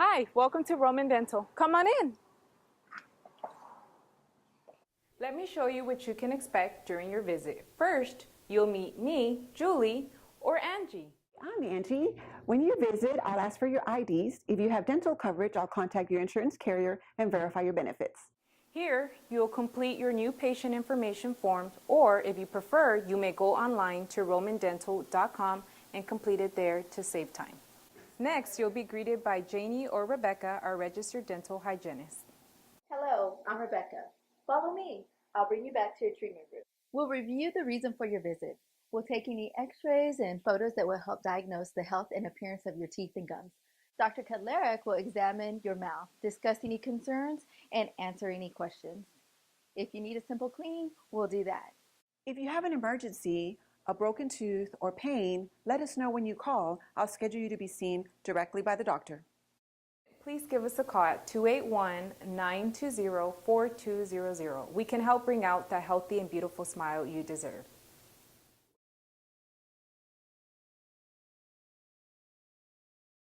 Hi, welcome to Roman Dental. Come on in. Let me show you what you can expect during your visit. First, you'll meet me, Julie, or Angie. I'm Angie. When you visit, I'll ask for your IDs. If you have dental coverage, I'll contact your insurance carrier and verify your benefits. Here, you'll complete your new patient information forms, or if you prefer, you may go online to romandental.com and complete it there to save time. Next, you'll be greeted by Janie or Rebecca, our registered dental hygienist. Hello, I'm Rebecca. Follow me. I'll bring you back to your treatment room. We'll review the reason for your visit. We'll take any x-rays and photos that will help diagnose the health and appearance of your teeth and gums. Dr. Kadlerek will examine your mouth, discuss any concerns, and answer any questions. If you need a simple cleaning, we'll do that. If you have an emergency, a broken tooth, or pain, let us know when you call. I'll schedule you to be seen directly by the doctor. Please give us a call at 281-920-4200. We can help bring out the healthy and beautiful smile you deserve.